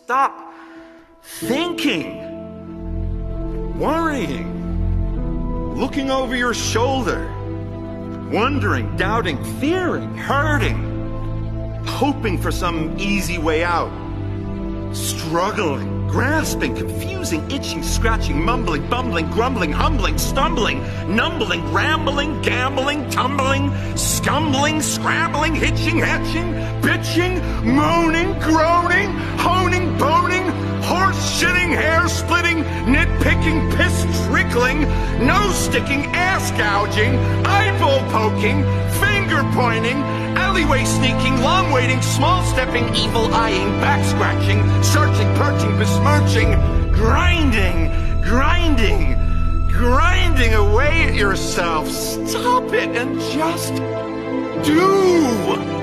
stop thinking, worrying, looking over your shoulder, wondering, doubting, fearing, hurting, hoping for some easy way out, struggling, grasping, confusing, itching, scratching, mumbling, bumbling, grumbling, humbling, stumbling, numbling, rambling, gambling, tumbling, scumbling, scrambling, hitching, hatching, bitching, moaning, groaning, honing, boning, horse shitting, hair splitting, nitpicking, piss trickling, nose sticking, ass gouging, eyeball poking, finger pointing, alleyway sneaking, long waiting, small stepping, evil eyeing, back scratching, searching, perching, besmirching, grinding, grinding, grinding away at yourself. Stop it and just do.